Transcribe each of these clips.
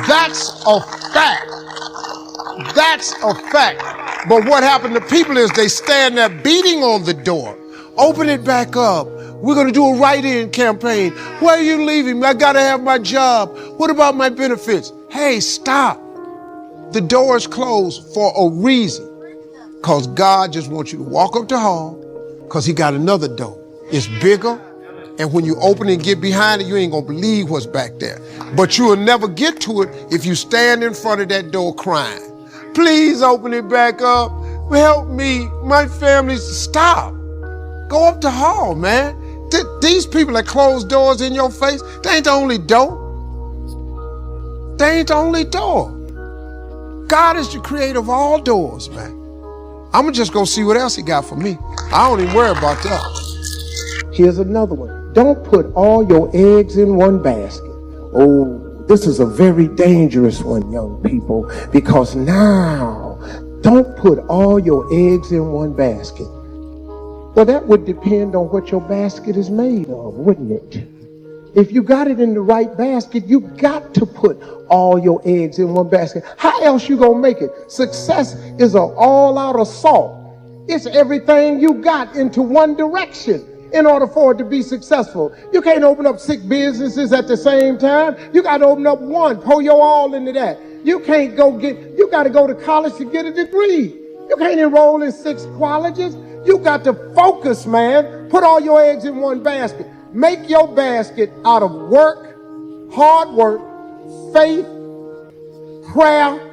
That's a fact. That's a fact. But what happened to people is they stand there beating on the door. Open it back up. We're going to do a write-in campaign. Where are you leaving? I got to have my job. What about my benefits? Hey, stop. The door is closed for a reason. Because God just wants you to walk up the hall because he got another door. It's bigger. And when you open it and get behind it, you ain't going to believe what's back there. But you will never get to it if you stand in front of that door crying. Please open it back up. Help me. My family's... Stop. Go up the hall, man. These people that close doors in your face, they ain't the only door. They ain't the only door. God is the creator of all doors, man. I'm going to just go see what else he got for me. I don't even worry about that. Here's another one. Don't put all your eggs in one basket. Oh, this is a very dangerous one, young people, because now, don't put all your eggs in one basket. Well, that would depend on what your basket is made of, wouldn't it? If you got it in the right basket, you got to put all your eggs in one basket. How else you gonna make it? Success is an all-out assault. It's everything you got into one direction in order for it to be successful. You can't open up 6 businesses at the same time. You got to open up one, pour your all into that. You got to go to college to get a degree. You can't enroll in 6 colleges. You got to focus, man. Put all your eggs in one basket. Make your basket out of work, hard work, faith, prayer.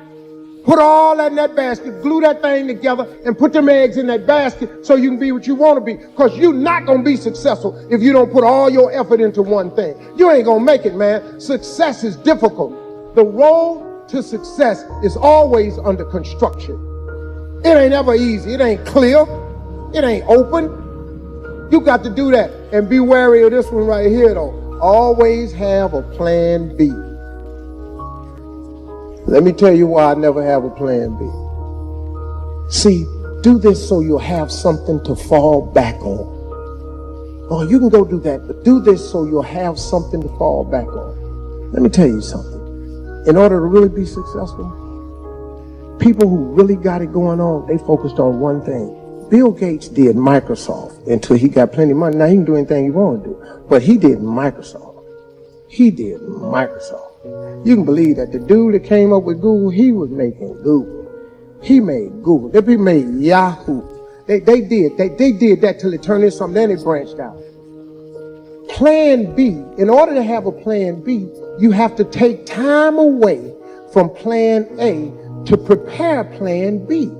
Put all that in that basket, glue that thing together, and put them eggs in that basket so you can be what you want to be. Because you're not going to be successful if you don't put all your effort into one thing. You ain't going to make it, man. Success is difficult. The road to success is always under construction. It ain't ever easy. It ain't clear. It ain't open. You got to do that. And be wary of this one right here, though. Always have a plan B. Let me tell you why I never have a plan B. See, do this so you'll have something to fall back on. Oh, you can go do that, but do this so you'll have something to fall back on. Let me tell you something. In order to really be successful, people who really got it going on, they focused on one thing. Bill Gates did Microsoft until he got plenty of money. Now he can do anything he want to do, but he did Microsoft. He did Microsoft. You can believe that the dude that came up with Google, he was making Google. He made Google. They made Yahoo. They did that till it turned into something, then it branched out. Plan B. In order to have a plan B, you have to take time away from plan A to prepare plan B.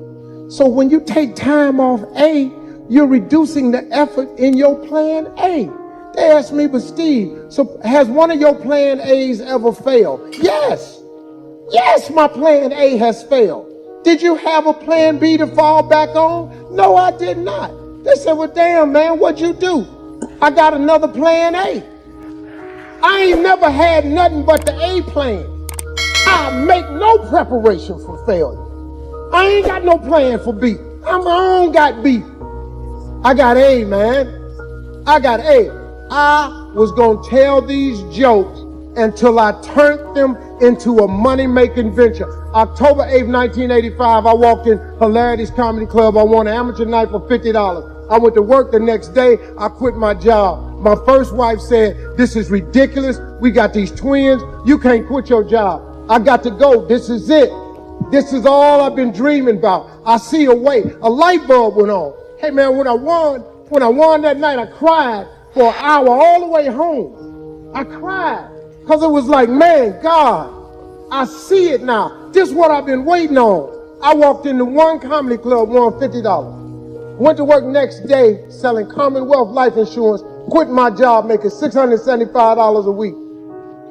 So when you take time off A, you're reducing the effort in your plan A. They asked me, but Steve, so has one of your plan A's ever failed? Yes. Yes, my plan A has failed. Did you have a plan B to fall back on? No, I did not. They said, well, damn, man, what'd you do? I got another plan A. I ain't never had nothing but the A plan. I make no preparation for failure. I ain't got no plan for B. I'm on got B. I got A, man. I got A. I was going to tell these jokes until I turned them into a money-making venture. October 8th, 1985, I walked in Hilarity's Comedy Club. I won an amateur night for $50. I went to work the next day. I quit my job. My first wife said, this is ridiculous. We got these twins. You can't quit your job. I got to go. This is it. This is all I've been dreaming about. I see a way. A light bulb went on. Hey, man, when I won that night, I cried for an hour all the way home. I cried because it was like, man, God, I see it now. This is what I've been waiting on. I walked into one comedy club, won $50. Went to work next day selling Commonwealth life insurance, quit my job making $675 a week.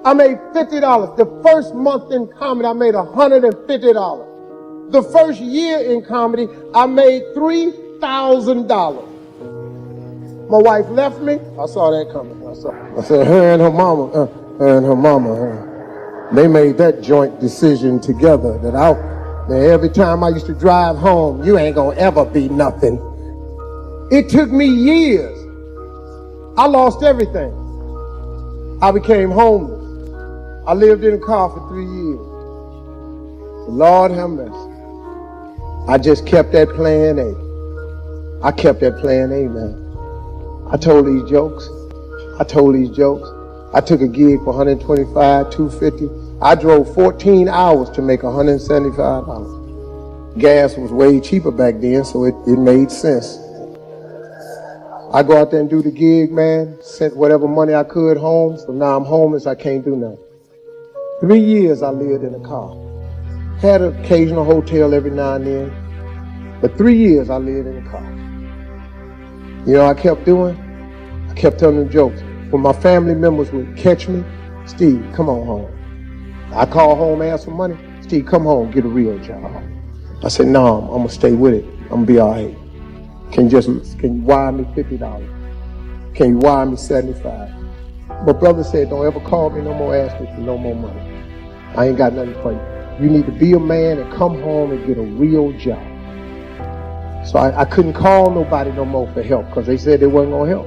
I made $50. The first month in comedy, I made $150. The first year in comedy, I made $3,000. My wife left me. I saw that coming. I said, her and her mama, they made that joint decision together that every time I used to drive home, you ain't gonna ever be nothing. It took me years. I lost everything. I became homeless. I lived in a car for 3 years. Lord have mercy. I just kept that plan A. I kept that plan A, man. I told these jokes. I took a gig for $125, $250. I drove 14 hours to make $175. Gas was way cheaper back then, so it made sense. I go out there and do the gig, man, sent whatever money I could home, so now I'm homeless, I can't do nothing. 3 years I lived in a car. Had an occasional hotel every now and then, but 3 years I lived in a car. You know what I kept doing? I kept telling them jokes. When my family members would catch me, Steve, come on home. I call home, ask for money. Steve, come home, get a real job. I said, no, I'm gonna stay with it. I'm gonna be all right. Can you wire me $50? Can you wire me $75? But brother said, don't ever call me no more, ask me for no more money. I ain't got nothing for you. You need to be a man and come home and get a real job. So I couldn't call nobody no more for help because they said they wasn't gonna help.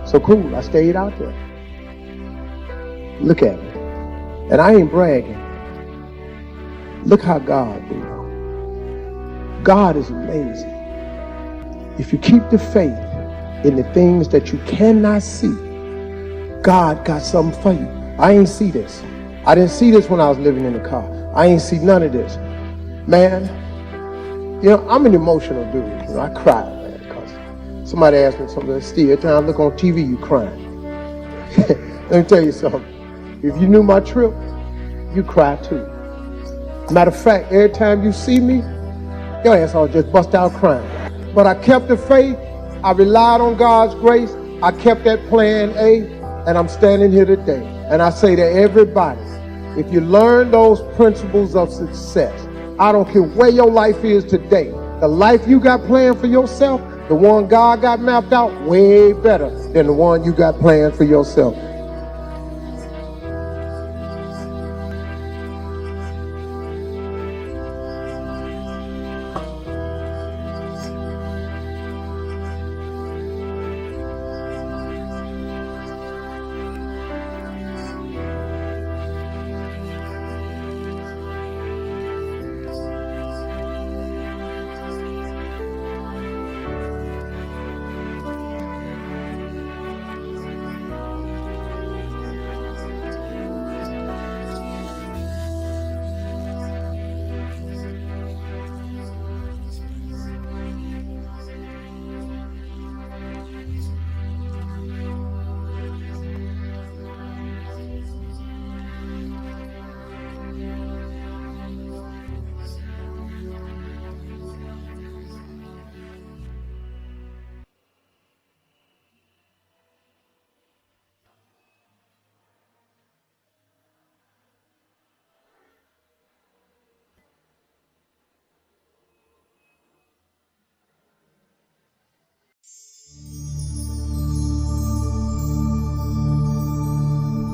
So cool, I stayed out there. Look at me. And I ain't bragging. Look how God do. God is amazing. If you keep the faith in the things that you cannot see, God got something for you. I ain't see this. I didn't see this when I was living in the car. I ain't see none of this. Man, you know, I'm an emotional dude. You know, I cry, man, because somebody asked me something. Steve, every time I look on TV, you crying. Let me tell you something. If you knew my trip, you cry too. Matter of fact, every time you see me, your ass all just bust out crying. But I kept the faith. I relied on God's grace. I kept that plan A, and I'm standing here today. And I say to everybody, if you learn those principles of success, I don't care where your life is today, the life you got planned for yourself, the one God got mapped out, way better than the one you got planned for yourself.